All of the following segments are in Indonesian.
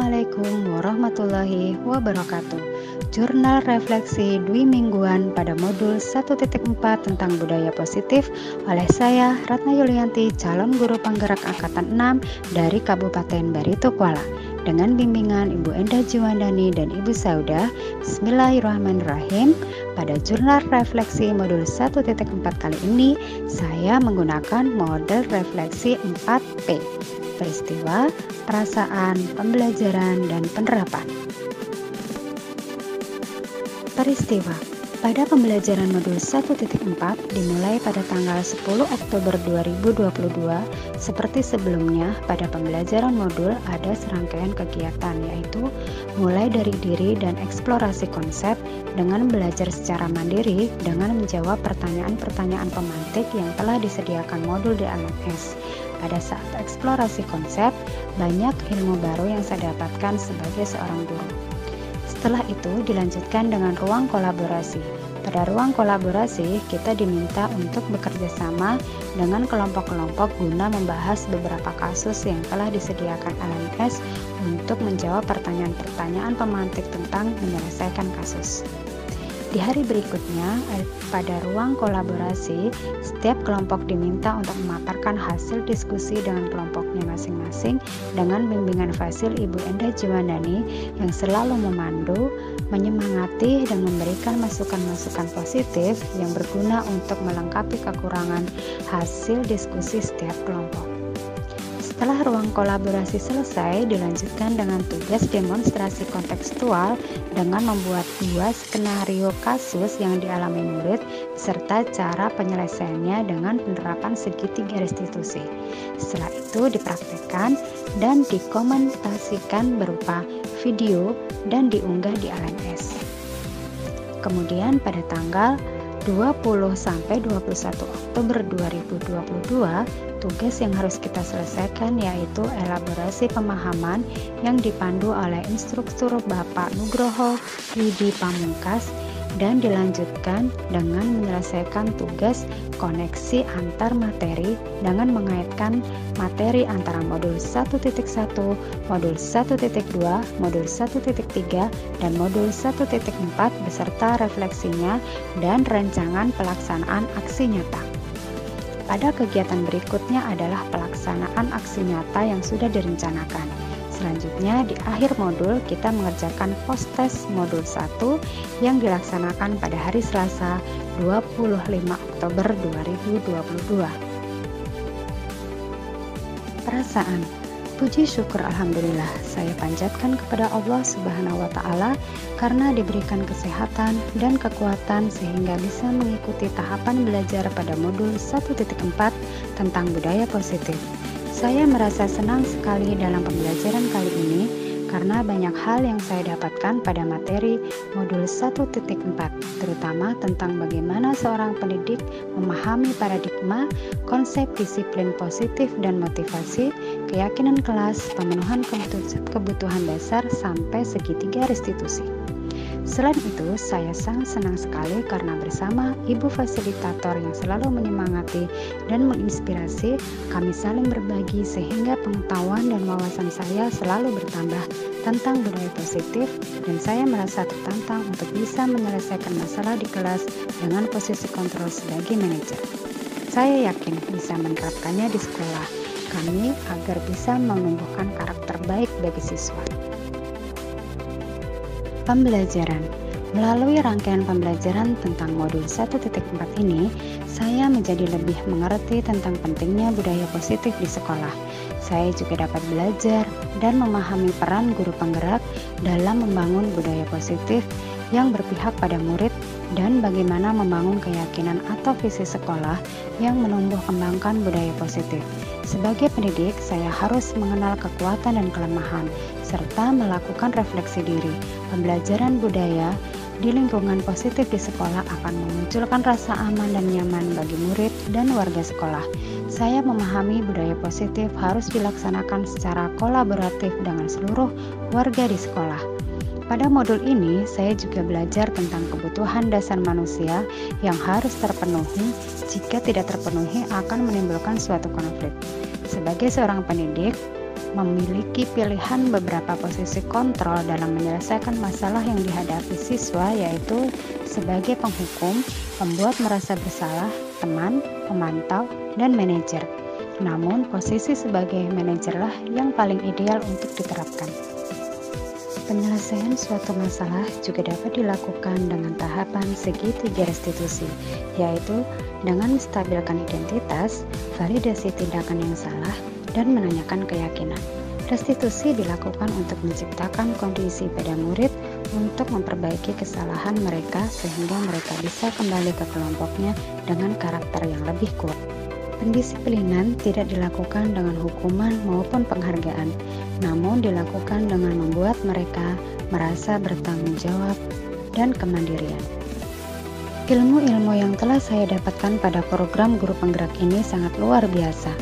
Assalamualaikum warahmatullahi wabarakatuh. Jurnal refleksi Dwi Mingguan pada modul 1.4 tentang budaya positif oleh saya Ratna Yulianti, calon guru penggerak angkatan 6 dari Kabupaten Barito Kuala, dengan bimbingan Ibu Endah Jiwandani dan Ibu Sauda. Bismillahirrahmanirrahim. Pada jurnal refleksi modul 1.4 kali ini, saya menggunakan model refleksi 4P: peristiwa, perasaan, pembelajaran, dan penerapan. Peristiwa. Pada pembelajaran modul 1.4 dimulai pada tanggal 10 Oktober 2022. Seperti sebelumnya, pada pembelajaran modul ada serangkaian kegiatan, yaitu mulai dari diri dan eksplorasi konsep dengan belajar secara mandiri dengan menjawab pertanyaan-pertanyaan pemantik yang telah disediakan modul di LMS. Pada saat eksplorasi konsep, banyak ilmu baru yang saya dapatkan sebagai seorang guru. Setelah itu dilanjutkan dengan ruang kolaborasi. Pada ruang kolaborasi, kita diminta untuk bekerja sama dengan kelompok-kelompok guna membahas beberapa kasus yang telah disediakan LMS untuk menjawab pertanyaan-pertanyaan pemantik tentang menyelesaikan kasus. Di hari berikutnya, pada ruang kolaborasi, setiap kelompok diminta untuk memaparkan hasil diskusi dengan kelompoknya masing-masing dengan bimbingan fasil Ibu Endah Jiwandani yang selalu memandu, menyemangati, dan memberikan masukan-masukan positif yang berguna untuk melengkapi kekurangan hasil diskusi setiap kelompok. Setelah ruang kolaborasi selesai, dilanjutkan dengan tugas demonstrasi kontekstual dengan membuat 2 skenario kasus yang dialami murid serta cara penyelesaiannya dengan penerapan segitiga restitusi. Setelah itu dipraktekkan dan dikomentasikan berupa video dan diunggah di LMS. Kemudian pada tanggal 20-21 Oktober 2022, tugas yang harus kita selesaikan yaitu elaborasi pemahaman yang dipandu oleh instruktur Bapak Nugroho Widi Pamungkas, dan dilanjutkan dengan menyelesaikan tugas koneksi antar materi dengan mengaitkan materi antara modul 1.1, modul 1.2, modul 1.3, dan modul 1.4 beserta refleksinya dan rancangan pelaksanaan aksi nyata. Pada kegiatan berikutnya adalah pelaksanaan aksi nyata yang sudah direncanakan. Selanjutnya, di akhir modul kita mengerjakan post-test modul 1 yang dilaksanakan pada hari Selasa 25 Oktober 2022. Perasaan. Puji syukur alhamdulillah saya panjatkan kepada Allah Subhanahu wa taala karena diberikan kesehatan dan kekuatan sehingga bisa mengikuti tahapan belajar pada modul 1.4 tentang budaya positif. Saya merasa senang sekali dalam pembelajaran kali ini karena banyak hal yang saya dapatkan pada materi modul 1.4, terutama tentang bagaimana seorang pendidik memahami paradigma, konsep disiplin positif dan motivasi, keyakinan kelas, pemenuhan kebutuhan dasar, sampai segitiga restitusi. Selain itu, saya sangat senang sekali karena bersama Ibu Fasilitator yang selalu menyemangati dan menginspirasi, kami saling berbagi sehingga pengetahuan dan wawasan saya selalu bertambah tentang budaya positif, dan saya merasa tertantang untuk bisa menyelesaikan masalah di kelas dengan posisi kontrol sebagai manajer. Saya yakin bisa menerapkannya di sekolah kami agar bisa menumbuhkan karakter baik bagi siswa. Pembelajaran. Melalui rangkaian pembelajaran tentang modul 1.4 ini, saya menjadi lebih mengerti tentang pentingnya budaya positif di sekolah. Saya juga dapat belajar dan memahami peran guru penggerak dalam membangun budaya positif yang berpihak pada murid dan bagaimana membangun keyakinan atau visi sekolah yang menumbuh kembangkan budaya positif. Sebagai pendidik, saya harus mengenal kekuatan dan kelemahan, serta melakukan refleksi diri. Pembelajaran budaya di lingkungan positif di sekolah akan memunculkan rasa aman dan nyaman bagi murid dan warga sekolah. Saya memahami budaya positif harus dilaksanakan secara kolaboratif dengan seluruh warga di sekolah. Pada modul ini, saya juga belajar tentang kebutuhan dasar manusia yang harus terpenuhi. Jika tidak terpenuhi, akan menimbulkan suatu konflik. Sebagai seorang pendidik, memiliki pilihan beberapa posisi kontrol dalam menyelesaikan masalah yang dihadapi siswa, yaitu sebagai penghukum, pembuat merasa bersalah, teman, pemantau, dan manajer. Namun, posisi sebagai manajerlah yang paling ideal untuk diterapkan. Penyelesaian suatu masalah juga dapat dilakukan dengan tahapan segitiga restitusi, yaitu dengan menstabilkan identitas, validasi tindakan yang salah, dan menanyakan keyakinan. Restitusi dilakukan untuk menciptakan kondisi pada murid untuk memperbaiki kesalahan mereka sehingga mereka bisa kembali ke kelompoknya dengan karakter yang lebih kuat. Pendisiplinan tidak dilakukan dengan hukuman maupun penghargaan, namun dilakukan dengan membuat mereka merasa bertanggung jawab dan kemandirian. Ilmu-ilmu yang telah saya dapatkan pada program guru penggerak ini sangat luar biasa.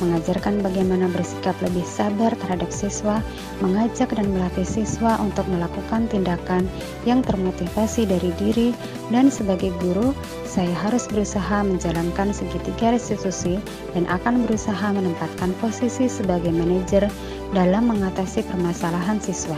Mengajarkan bagaimana bersikap lebih sabar terhadap siswa, mengajak dan melatih siswa untuk melakukan tindakan yang termotivasi dari diri, dan sebagai guru, saya harus berusaha menjalankan segitiga restitusi dan akan berusaha menempatkan posisi sebagai manajer dalam mengatasi permasalahan siswa.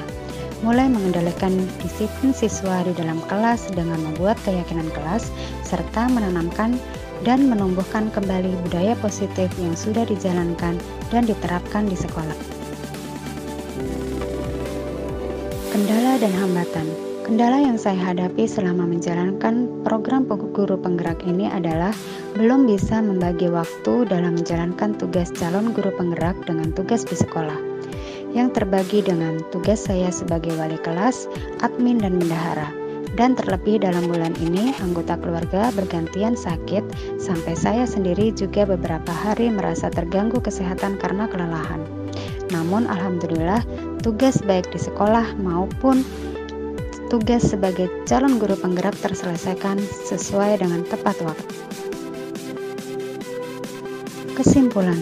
Mulai mengendalikan disiplin siswa di dalam kelas dengan membuat keyakinan kelas, serta menanamkan dan menumbuhkan kembali budaya positif yang sudah dijalankan dan diterapkan di sekolah. Kendala dan hambatan. Kendala yang saya hadapi selama menjalankan program guru penggerak ini adalah belum bisa membagi waktu dalam menjalankan tugas calon guru penggerak dengan tugas di sekolah, yang terbagi dengan tugas saya sebagai wali kelas, admin, dan bendahara. Dan terlebih dalam bulan ini, anggota keluarga bergantian sakit, sampai saya sendiri juga beberapa hari merasa terganggu kesehatan karena kelelahan. Namun alhamdulillah, tugas baik di sekolah maupun tugas sebagai calon guru penggerak terselesaikan sesuai dengan tepat waktu. Kesimpulan,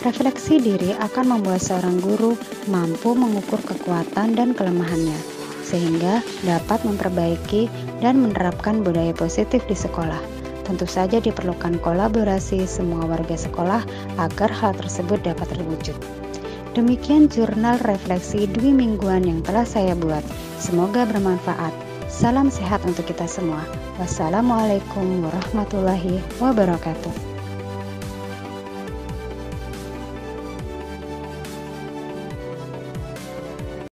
refleksi diri akan membuat seorang guru mampu mengukur kekuatan dan kelemahannya, sehingga dapat memperbaiki dan menerapkan budaya positif di sekolah. Tentu saja diperlukan kolaborasi semua warga sekolah agar hal tersebut dapat terwujud. Demikian jurnal refleksi Dwi mingguan yang telah saya buat. Semoga bermanfaat. Salam sehat untuk kita semua. Wassalamualaikum warahmatullahi wabarakatuh.